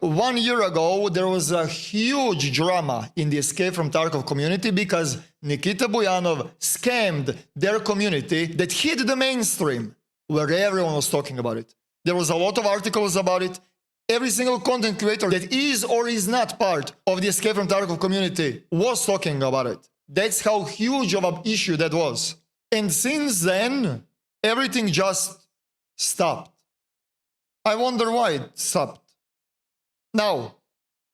1 year ago, there was a huge drama in the Escape from Tarkov community because Nikita Buyanov scammed their community that hit the mainstream, where everyone was talking about it. There was a lot of articles about it. Every single content creator that is or is not part of the Escape from Tarkov community was talking about it. That's how huge of an issue that was. And since then, everything just stopped. I wonder why it stopped. Now,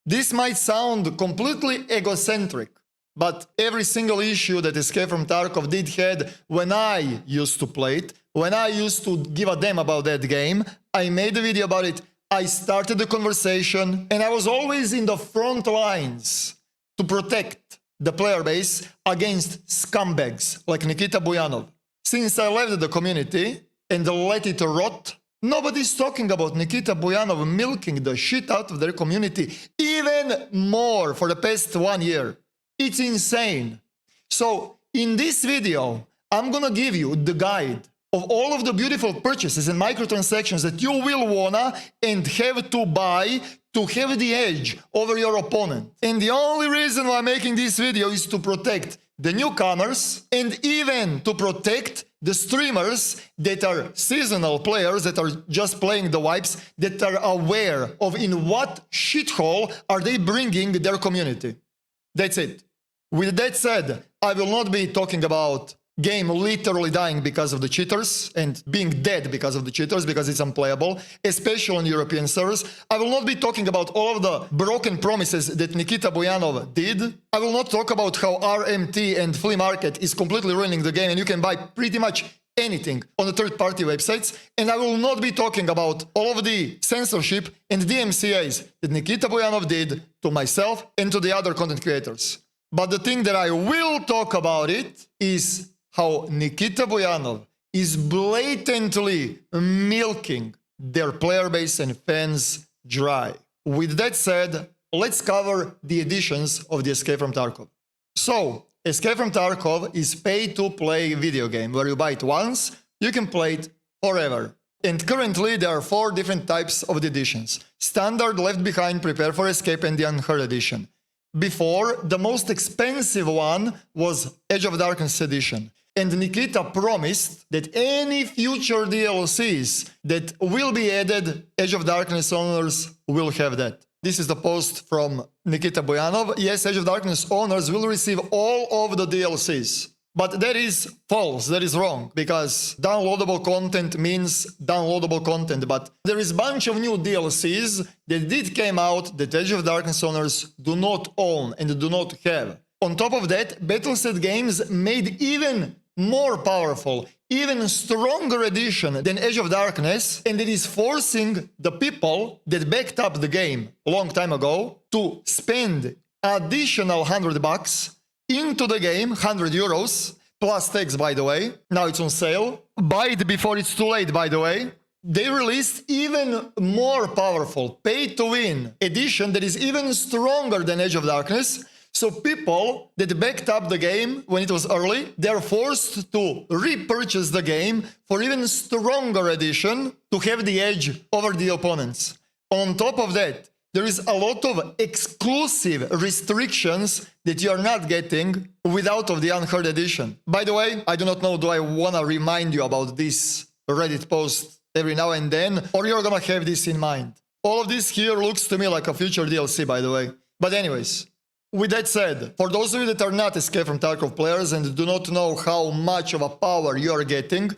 this might sound completely egocentric, but every single issue that Escape from Tarkov did had when I used to play it, when I used to give a damn about that game, I made a video about it, I started the conversation, and I was always in the front lines to protect the player base against scumbags like Nikita Buyanov. Since I left the community and let it rot, nobody's talking about Nikita Buyanov milking the shit out of their community even more for the past 1 year. It's insane. So in this video, I'm gonna give you the guide of all of the beautiful purchases and microtransactions that you will wanna and have to buy to have the edge over your opponent. And the only reason why I'm making this video is to protect the newcomers and even to protect the streamers that are seasonal players that are just playing the wipes, that are aware of in what shithole are they bringing their community. That's it. With that said, I will not be talking about game literally dying because of the cheaters and being dead because of the cheaters because it's unplayable, especially on European servers. I will not be talking about all of the broken promises that Nikita Buyanov did. I will not talk about how RMT and flea market is completely ruining the game and you can buy pretty much anything on the third-party websites. And I will not be talking about all of the censorship and DMCAs that Nikita Buyanov did to myself and to the other content creators. But the thing that I will talk about it is how Nikita Buyanov is blatantly milking their player base and fans dry. With that said, let's cover the editions of the Escape from Tarkov. So, Escape from Tarkov is pay-to-play video game where you buy it once, you can play it forever. And currently there are 4 different types of the editions. Standard, Left Behind, Prepare for Escape, and the Unheard edition. Before, the most expensive one was Edge of Darkness edition. And Nikita promised that any future DLCs that will be added, Edge of Darkness owners will have that. This is the post from Nikita Buyanov. Yes, Edge of Darkness owners will receive all of the DLCs. But that is false, that is wrong, because downloadable content means downloadable content, but there is a bunch of new DLCs that did came out that Edge of Darkness owners do not own and do not have. On top of that, Battleset Games made even more powerful, even stronger edition than Edge of Darkness, and it is forcing the people that backed up the game a long time ago to spend additional $100 into the game, 100 euros, plus tax by the way. Now it's on sale. Buy it before it's too late by the way. They released even more powerful pay-to-win edition that is even stronger than Edge of Darkness. So people that backed up the game when it was early, they're forced to repurchase the game for even stronger edition to have the edge over the opponents. On top of that, there is a lot of exclusive restrictions that you are not getting without of the Unheard edition. By the way, I do not know, do I want to remind you about this Reddit post every now and then, or you're gonna have this in mind. All of this here looks to me like a future DLC, by the way. But anyways, with that said, for those of you that are not Escape from Tarkov players and do not know how much of a power you're getting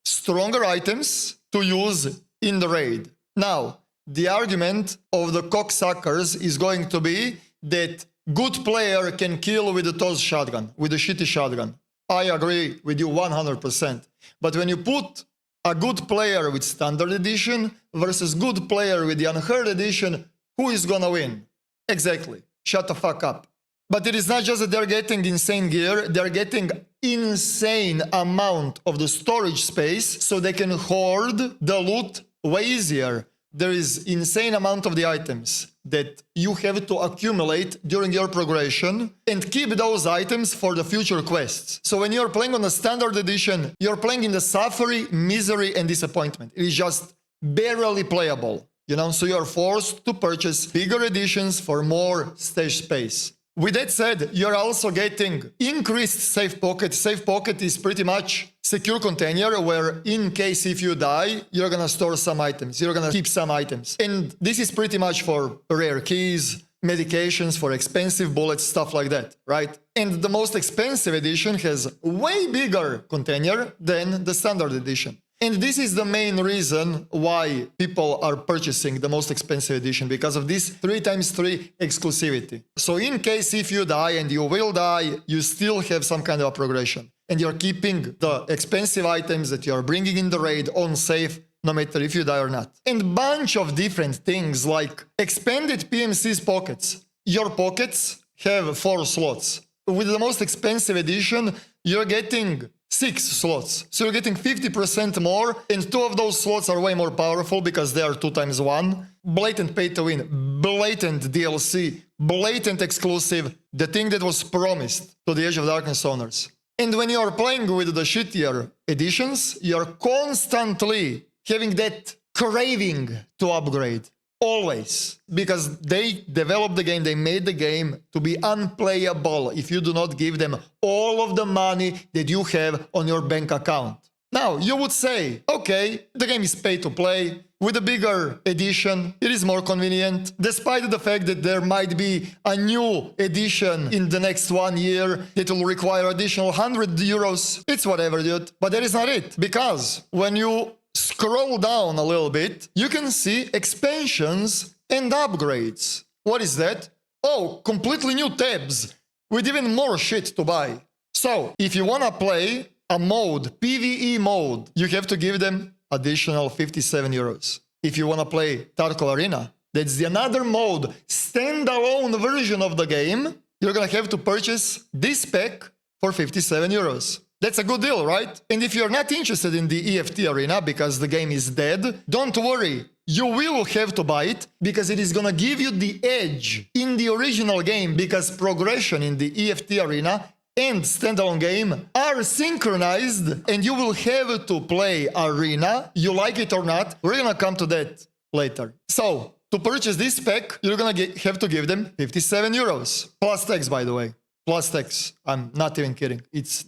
stronger items to use in the raid. Now, the argument of the cocksuckers is going to be that good player can kill with the TOS shotgun, with the shitty shotgun. I agree with you 100%. But when you put a good player with standard edition versus good player with the Unheard edition, who is gonna win? Exactly. Shut the fuck up. But it is not just that they're getting insane gear, they're getting insane amount of the storage space so they can hoard the loot way easier. There is insane amount of the items that you have to accumulate during your progression and keep those items for the future quests. So when you're playing on the standard edition, you're playing in the suffering, misery and disappointment. It is just barely playable. So you're forced to purchase bigger editions for more stash space. With that said, you're also getting increased safe pocket. Safe pocket is pretty much secure container where in case if you die, you're gonna store some items. You're gonna keep some items. And this is pretty much for rare keys, medications, for expensive bullets, stuff like that, right? And the most expensive edition has way bigger container than the standard edition. And this is the main reason why people are purchasing the most expensive edition, because of this 3x3 exclusivity. So in case if you die, and you will die, you still have some kind of a progression. And you're keeping the expensive items that you're bringing in the raid on safe, no matter if you die or not. And bunch of different things like expanded PMC's pockets. Your pockets have 4 slots. With the most expensive edition, you're getting 6 slots. So you're getting 50% more, and 2 of those slots are way more powerful because they are 2x1. Blatant pay to win, blatant DLC, blatant exclusive, the thing that was promised to the Age of Darkness owners. And when you're playing with the shittier editions, you're constantly having that craving to upgrade. Always. Because they developed the game, they made the game to be unplayable if you do not give them all of the money that you have on your bank account. Now, you would say, okay, the game is pay to play. With a bigger edition, it is more convenient, despite the fact that there might be a new edition in the next 1 year that will require additional 100 euros. It's whatever, dude. But that is not it. Because when you scroll down a little bit, you can see expansions and upgrades. What is that? Oh, completely new tabs with even more shit to buy. So, if you wanna play a mode, PvE mode, you have to give them additional 57 euros. If you wanna play Tarkov Arena, that's another mode, standalone version of the game, you're gonna have to purchase this pack for 57 euros. That's a good deal, right? And if you're not interested in the EFT Arena because the game is dead, don't worry. You will have to buy it because it is gonna give you the edge in the original game, because progression in the EFT Arena and standalone game are synchronized, and you will have to play Arena, you like it or not. We're gonna come to that later. So, to purchase this pack, you're gonna have to give them 57 euros. Plus tax, by the way. Plus tax. I'm not even kidding. It's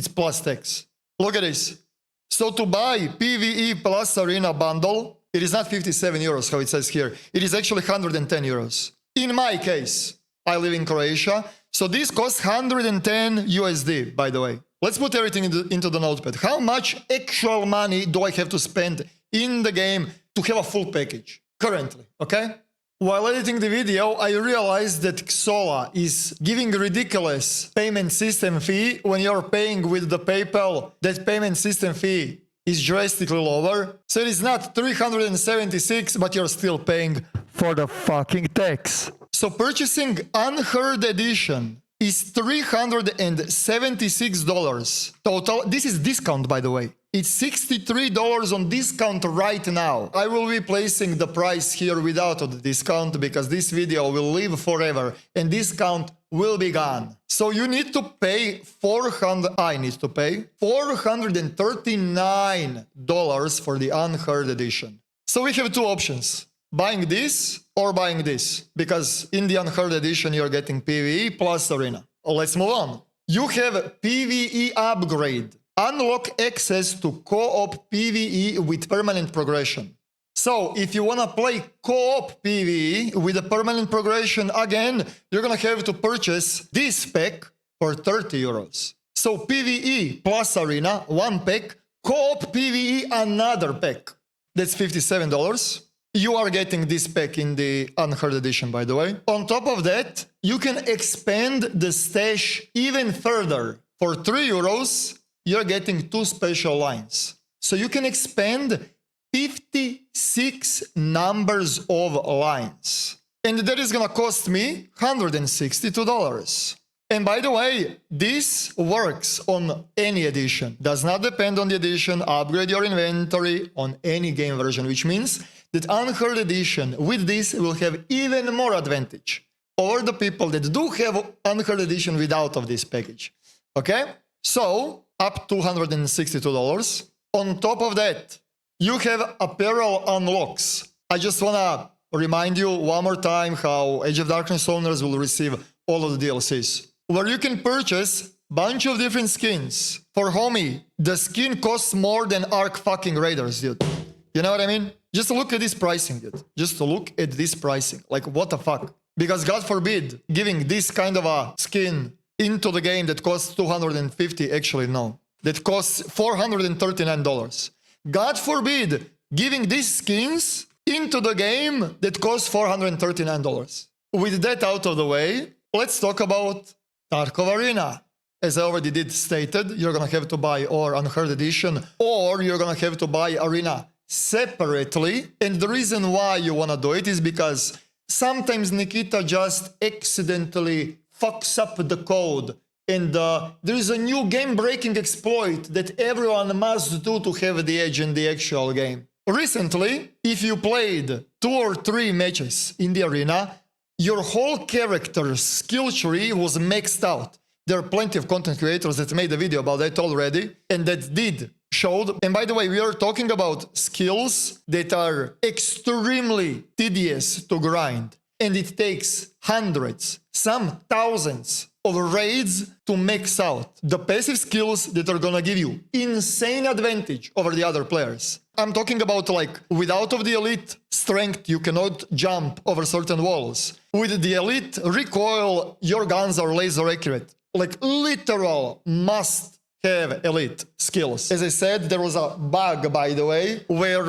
plus tax. Look at this. So to buy PvE plus Arena bundle, it is not 57 euros, how it says here. It is actually 110 euros. In my case, I live in Croatia, so this costs 110 USD, by the way. Let's put everything into the notepad. How much actual money do I have to spend in the game to have a full package currently, okay? While editing the video, I realized that Xola is giving a ridiculous payment system fee. When you're paying with the PayPal, that payment system fee is drastically lower. So it is not 376, but you're still paying for the fucking tax. So purchasing Unheard Edition is $376 total. This is discount, by the way. It's $63 on discount right now. I will be placing the price here without the discount because this video will live forever and discount will be gone. So you need to pay I need to pay $439 for the Unheard Edition. So we have 2 options. Buying this or buying this. Because in the Unheard Edition you're getting PvE plus Arena. Let's move on. You have PvE upgrade. Unlock access to co-op PvE with permanent progression. So, if you wanna play co-op PvE with a permanent progression, again, you're gonna have to purchase this pack for 30 euros. So, PvE plus Arena, 1 pack, co-op PvE, another pack. That's $57. You are getting this pack in the Unheard Edition, by the way. On top of that, you can expand the stash even further. For 3 euros, you're getting 2 special lines. So you can expand 56 numbers of lines. And that is gonna cost me $162. And by the way, this works on any edition. Does not depend on the edition. Upgrade your inventory on any game version, which means that Unheard Edition with this will have even more advantage over the people that do have Unheard Edition without of this package. Okay? So, up to $162. On top of that, you have apparel unlocks. I just wanna remind you one more time how Age of Darkness owners will receive all of the DLCs, where you can purchase bunch of different skins. For homie, the skin costs more than Arc fucking Raiders, dude. You know what I mean? Just look at this pricing, dude. Just look at this pricing. Like, what the fuck? Because God forbid, giving this kind of a skin into the game that costs $250, actually no, that costs $439. God forbid, giving these skins into the game that costs $439. With that out of the way, let's talk about Tarkov Arena. As I already did stated, you're gonna have to buy or Unheard Edition, or you're gonna have to buy Arena separately. And the reason why you wanna do it is because sometimes Nikita just accidentally fucks up the code, and there is a new game-breaking exploit that everyone must do to have the edge in the actual game. Recently, if you played 2 or 3 matches in the arena, your whole character's skill tree was maxed out. There are plenty of content creators that made a video about that already, and that did showed. And by the way, we are talking about skills that are extremely tedious to grind, and it takes hundreds, some thousands of raids to max out the passive skills that are gonna give you insane advantage over the other players. I'm talking about, like, without of the elite strength, you cannot jump over certain walls. With the elite recoil, your guns are laser accurate. Like, literal must have elite skills. As I said, there was a bug, by the way, where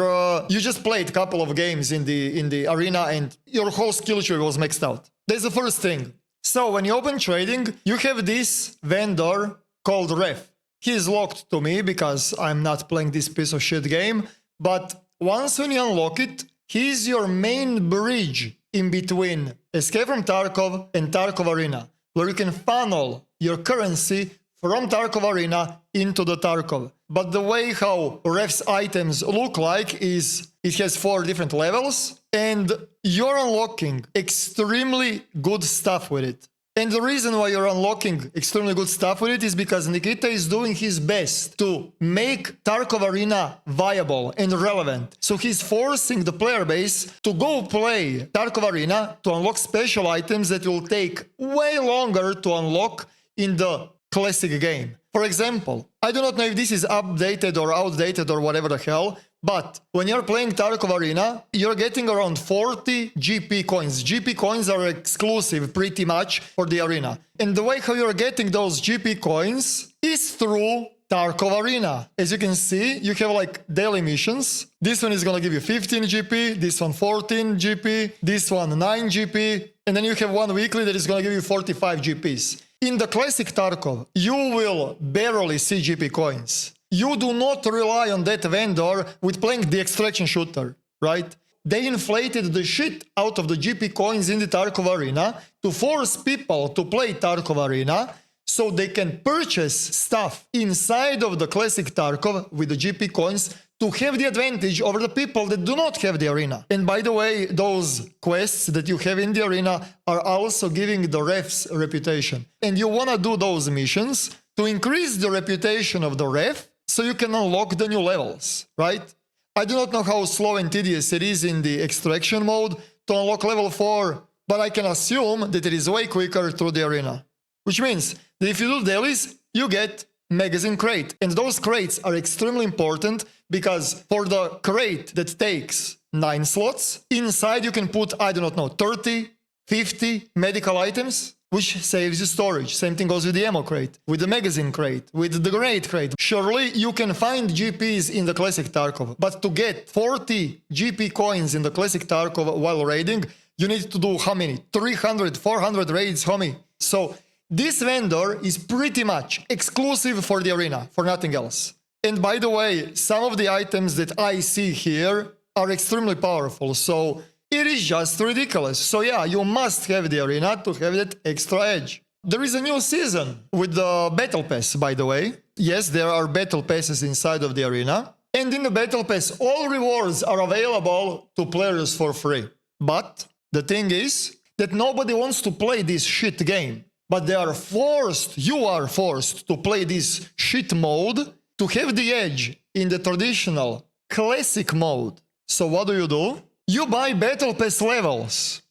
you just played a couple of games in the arena and your whole skill tree was maxed out. That's the first thing. So when you open trading, you have this vendor called Ref. He is locked to me because I'm not playing this piece of shit game, but once when you unlock it, he's your main bridge in between Escape from Tarkov and Tarkov Arena, where you can funnel your currency from Tarkov Arena into the Tarkov. But the way how Ref's items look like is it has 4 different levels, and you're unlocking extremely good stuff with it. And the reason why you're unlocking extremely good stuff with it is because Nikita is doing his best to make Tarkov Arena viable and relevant. So he's forcing the player base to go play Tarkov Arena to unlock special items that will take way longer to unlock in the classic game. For example, I do not know if this is updated or outdated or whatever the hell, but when you're playing Tarkov Arena, you're getting around 40 GP coins. GP coins are exclusive pretty much for the arena. And the way how you're getting those GP coins is through Tarkov Arena. As you can see, you have like daily missions. This one is gonna give you 15 GP, this one 14 GP, this one 9 GP, and then you have one weekly that is gonna give you 45 GPs. In the classic Tarkov, you will barely see GP coins. You do not rely on that vendor with playing the extraction shooter, right? They inflated the shit out of the GP coins in the Tarkov Arena to force people to play Tarkov Arena so they can purchase stuff inside of the classic Tarkov with the GP coins to have the advantage over the people that do not have the arena. And by the way, those quests that you have in the arena are also giving the ref's reputation. And you want to do those missions to increase the reputation of the ref so you can unlock the new levels, right? I do not know how slow and tedious it is in the extraction mode to unlock level 4, but I can assume that it is way quicker through the arena. Which means that if you do dailies, you get magazine crate. And those crates are extremely important because for the crate that takes 9 slots, inside you can put, I do not know, 30, 50 medical items, which saves you storage. Same thing goes with the ammo crate, with the magazine crate, with the grenade crate. Surely you can find GPs in the classic Tarkov, but to get 40 GP coins in the classic Tarkov while raiding, you need to do how many? 300, 400 raids, homie. So this vendor is pretty much exclusive for the arena, for nothing else. And by the way, some of the items that I see here are extremely powerful, so it is just ridiculous. So yeah, you must have the arena to have that extra edge. There is a new season with the Battle Pass, by the way. Yes, there are Battle Passes inside of the arena. And in the Battle Pass, all rewards are available to players for free. But the thing is that nobody wants to play this shit game. But they are forced, you are forced to play this shit mode to have the edge in the traditional classic mode. So what do? you buy Battle Pass levels.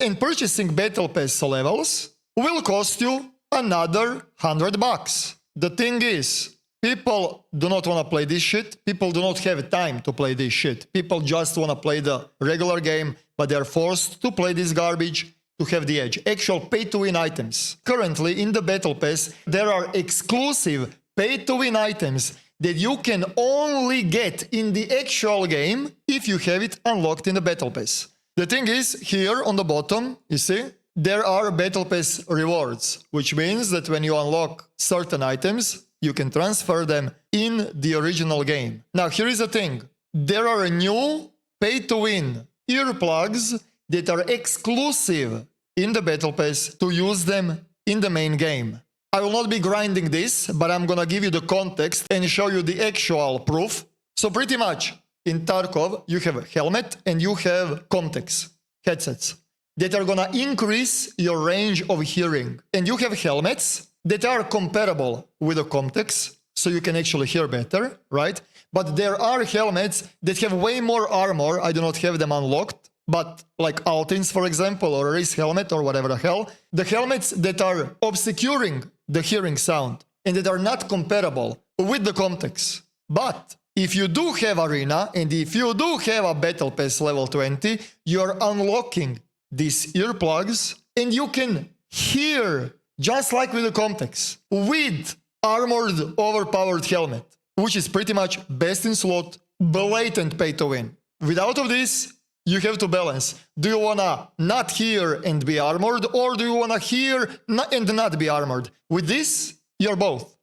And purchasing Battle Pass levels will cost you another $100. The thing is, people do not want to play this shit. People do not have time to play this shit. People just want to play the regular game, but they're forced to play this garbage to have the edge. Actual pay-to-win items. Currently, in the Battle Pass, there are exclusive pay-to-win items that you can only get in the actual game if you have it unlocked in the Battle Pass. The thing is, here on the bottom, you see, there are Battle Pass rewards, which means that when you unlock certain items, you can transfer them in the original game. Now, here is the thing. There are new pay-to-win earplugs that are exclusive in the Battle Pass to use them in the main game. I will not be grinding this, but I'm gonna give you the context and show you the actual proof. So pretty much, in Tarkov, you have a helmet and you have Comtex headsets that are gonna increase your range of hearing. And you have helmets that are comparable with the Comtex, so you can actually hear better, right? But there are helmets that have way more armor. I do not have them unlocked, but like Altins, for example, or a race helmet or whatever the hell. The helmets that are obscuring the hearing sound and that are not comparable with the Comtex. But if you do have Arena and if you do have a Battle Pass level 20, you're unlocking these earplugs and you can hear just like with the Comtex with armored overpowered helmet, which is pretty much best in slot, blatant pay to win. Without of this, you have to balance. Do you wanna not hear and be armored, or do you wanna hear and not be armored? With this, you're both.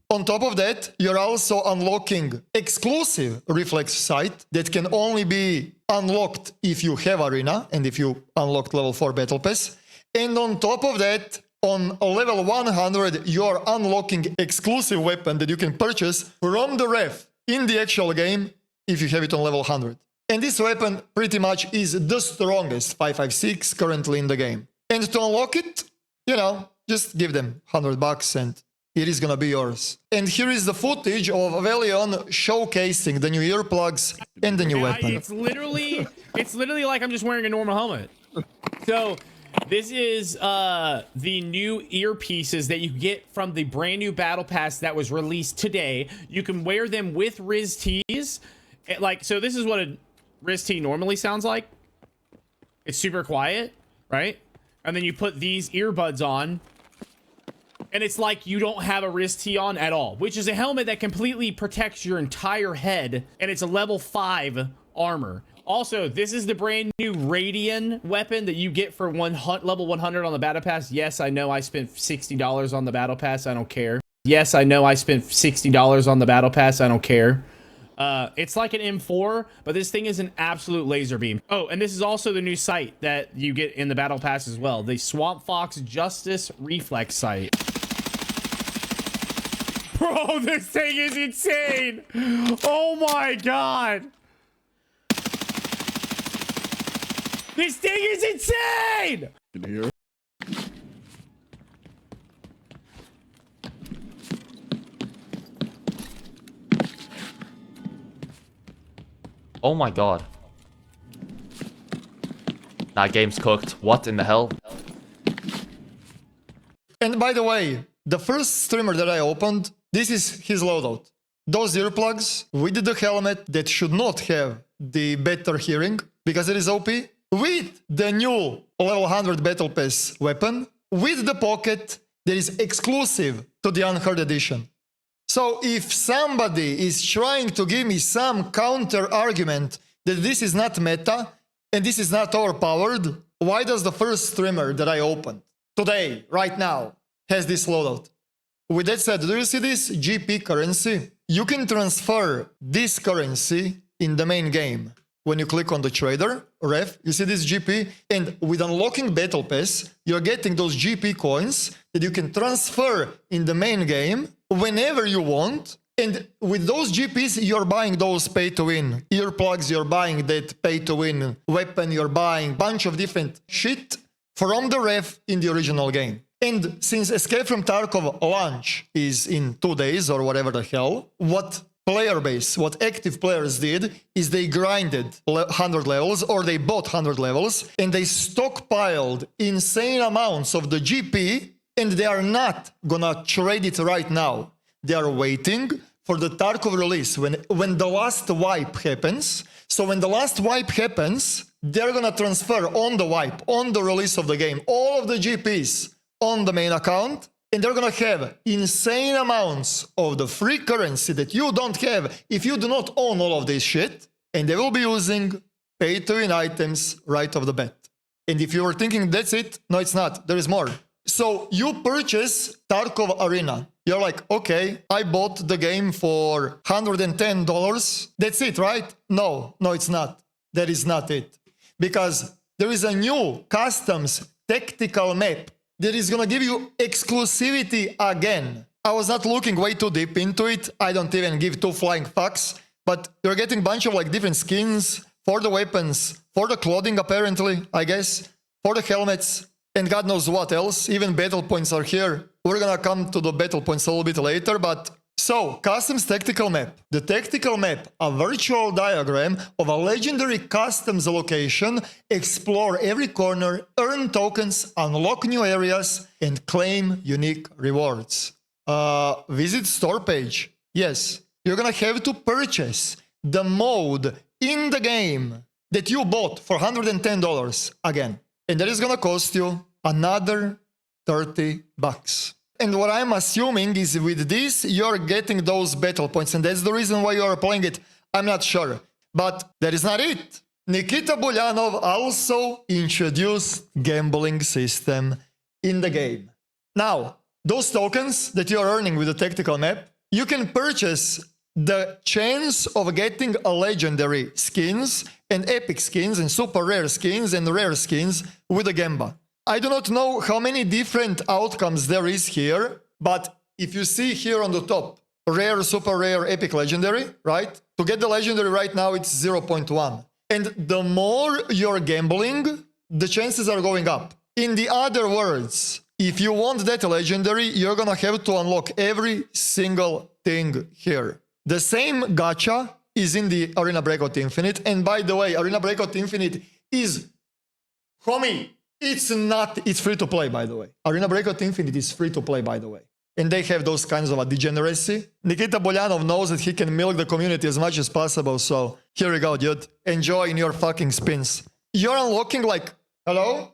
On top of that, you're also unlocking exclusive reflex sight that can only be unlocked if you have Arena and if you unlocked level 4 Battle Pass. And on top of that, on level 100, you're unlocking exclusive weapon that you can purchase from the ref in the actual game if you have it on level 100. And this weapon pretty much is the strongest 5.56 currently in the game. And to unlock it, you know, just give them $100 and it is gonna be yours. And here is the footage of Velion showcasing the new earplugs and the new weapon. It's literally like I'm just wearing a normal helmet. So this is the new earpieces that you get from the brand new Battle Pass that was released today. You can wear them with Riz Tees. Like, so this is what a Riz Tee normally sounds like. It's super quiet, right? And then you put these earbuds on, and it's like you don't have a Riz Tee on at all, which is a helmet that completely protects your entire head, and it's a level 5 armor. Also, this is the brand new Radian weapon that you get for level 100 on the Battle Pass. Yes, I know I spent $60 on the Battle Pass. I don't care. Yes, I know I spent $60 on the Battle Pass. I don't care. It's like an M4, but this thing is an absolute laser beam. Oh, and this is also the new sight that you get in the Battle Pass as well. The Swamp Fox Justice Reflex sight. Bro, this thing is insane. Oh my God. This thing is insane. In here. Oh my God. That game's cooked. What in the hell? And by the way, the first streamer that I opened, this is his loadout. Those earplugs with the helmet that should not have the better hearing because it is OP, with the new level 100 Battle Pass weapon, with the pocket that is exclusive to the Unheard Edition. So if somebody is trying to give me some counter argument that this is not meta and this is not overpowered, why does the first streamer that I opened today, right now, has this loadout? With that said, do you see this GP currency? You can transfer this currency in the main game. When you click on the trader, ref, you see this GP, and with unlocking Battle Pass, you're getting those GP coins that you can transfer in the main game whenever you want. And with those GPs, you're buying those pay-to-win earplugs, you're buying that pay-to-win weapon, you're buying bunch of different shit from the ref in the original game. And since Escape from Tarkov launch is in 2 days or whatever the hell, what player base, what active players did, is they grinded 100 levels, or they bought 100 levels, and they stockpiled insane amounts of the GP, and they are not gonna trade it right now. They are waiting for the Tarkov release, when the last wipe happens. So when the last wipe happens, they're gonna transfer on the wipe, on the release of the game, all of the GPs on the main account, and they're gonna have insane amounts of the free currency that you don't have if you do not own all of this shit, and they will be using pay-to-win items right off the bat. And if you were thinking that's it, no, it's not. There is more. So you purchase Tarkov Arena. You're like, okay, I bought the game for $110. That's it, right? No, it's not. That is not it. Because there is a new customs tactical map that is gonna give you exclusivity again. I was not looking way too deep into it. I don't even give two flying fucks. But you're getting a bunch of like different skins for the weapons, for the clothing apparently, I guess, for the helmets, and God knows what else. Even battle points are here. We're gonna come to the battle points a little bit later, but... So, customs tactical map. The tactical map, a virtual diagram of a legendary customs location, explore every corner, earn tokens, unlock new areas, and claim unique rewards. Visit store page. Yes, you're gonna have to purchase the mode in the game that you bought for $110 again. And that is gonna cost you another $30. And what I'm assuming is with this, you're getting those battle points, and that's the reason why you're playing it. I'm not sure. But that is not it. Nikita Bulyanov also introduced gambling system in the game. Now, those tokens that you're earning with the tactical map, you can purchase the chance of getting a legendary skins and epic skins and super rare skins and rare skins with a gamba. I do not know how many different outcomes there is here, but if you see here on the top, rare, super rare, epic, legendary, right? To get the legendary right now, it's 0.1. And the more you're gambling, the chances are going up. In the other words, if you want that legendary, you're gonna have to unlock every single thing here. The same gacha is in the Arena Breakout Infinite. And by the way, Arena Breakout Infinite is... Homie! It's free to play, by the way. Arena Breakout Infinite is free to play, by the way. And they have those kinds of a degeneracy. Nikita Bulyanov knows that he can milk the community as much as possible, so here we go, dude. Enjoy in your fucking spins. You're unlocking like... Hello?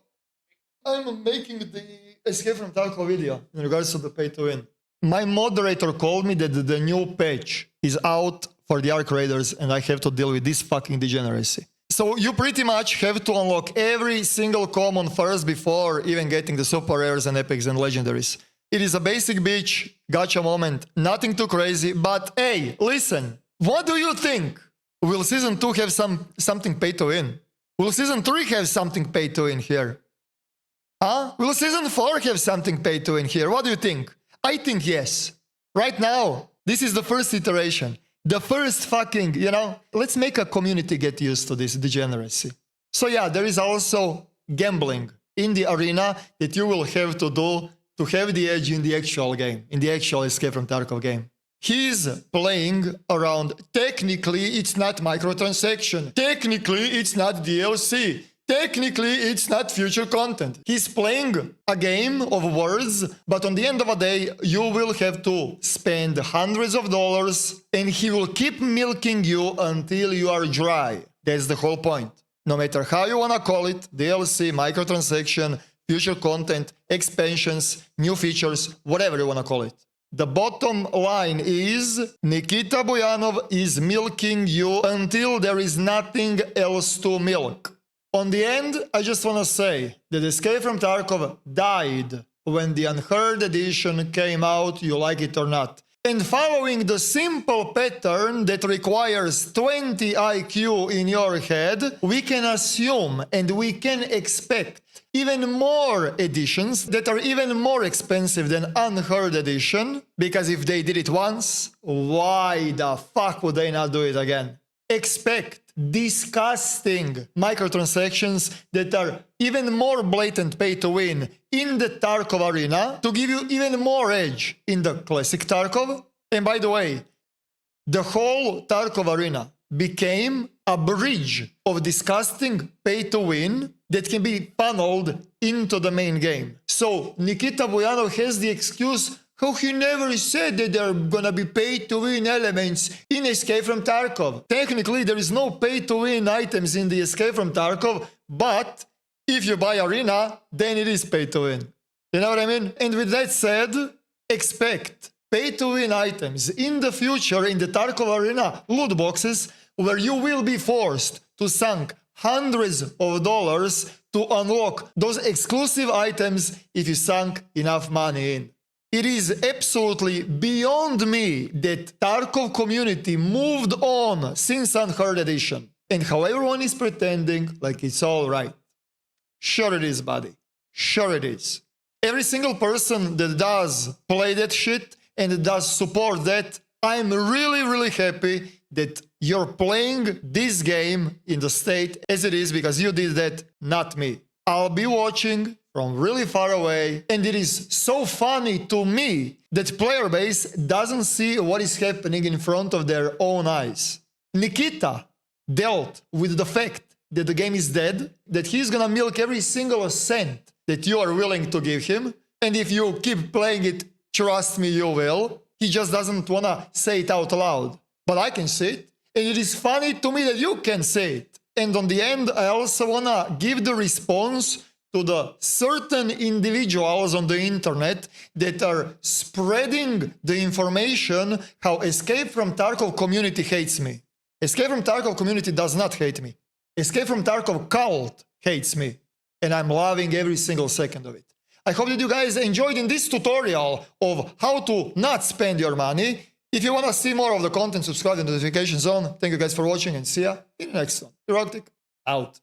I'm making the Escape from Tarkov video in regards to the pay-to-win. My moderator called me that the new patch is out for the Arc Raiders, and I have to deal with this fucking degeneracy. So you pretty much have to unlock every single common first before even getting the super rares and epics and legendaries. It is a basic bitch gacha moment, nothing too crazy, but hey, listen, what do you think? Will Season 2 have something pay to win? Will Season 3 have something pay to win here? Huh? Will Season 4 have something pay to win here? What do you think? I think yes. Right now, this is the first iteration. The first fucking, let's make a community get used to this degeneracy. So yeah, there is also gambling in the arena that you will have to do to have the edge in the actual game, in the actual Escape from Tarkov game. He's playing around. Technically, it's not microtransaction. Technically, it's not DLC. Technically, it's not future content. He's playing a game of words, but on the end of the day, you will have to spend hundreds of dollars, and he will keep milking you until you are dry. That's the whole point. No matter how you want to call it, DLC, microtransaction, future content, expansions, new features, whatever you want to call it. The bottom line is Nikita Bulyanov is milking you until there is nothing else to milk. On the end, I just want to say that Escape from Tarkov died when the Unheard edition came out, you like it or not. And following the simple pattern that requires 20 IQ in your head, we can assume and we can expect even more editions that are even more expensive than Unheard edition, because if they did it once, why the fuck would they not do it again? Expect disgusting microtransactions that are even more blatant pay to win in the Tarkov arena to give you even more edge in the classic Tarkov. And by the way, The whole Tarkov arena became a bridge of disgusting pay-to-win that can be funneled into the main game. So Nikita Buyanov has the excuse how he never said that there are gonna be pay-to-win elements in Escape from Tarkov. Technically, there is no pay-to-win items in the Escape from Tarkov, but if you buy Arena, then it is pay-to-win. You know what I mean? And with that said, expect pay-to-win items in the future in the Tarkov Arena loot boxes where you will be forced to sink hundreds of dollars to unlock those exclusive items if you sunk enough money in. It is absolutely beyond me that Tarkov community moved on since Unheard Edition. And how everyone is pretending like it's all right. Sure it is, buddy. Sure it is. Every single person that does play that shit and does support that, I'm really, really happy that you're playing this game in the state as it is because you did that, not me. I'll be watching from really far away, and it is so funny to me that player base doesn't see what is happening in front of their own eyes. Nikita dealt with the fact that the game is dead, that he's gonna milk every single cent that you are willing to give him, and if you keep playing it, trust me, you will. He just doesn't wanna say it out loud. But I can say it, and it is funny to me that you can say it. And on the end, I also wanna give the response to the certain individuals on the internet that are spreading the information how Escape from Tarkov community hates me. Escape from Tarkov community does not hate me. Escape from Tarkov cult hates me. And I'm loving every single second of it. I hope that you guys enjoyed in this tutorial of how to not spend your money. If you want to see more of the content, subscribe to the notification zone. Thank you guys for watching and see ya in the next one. Tarkov out.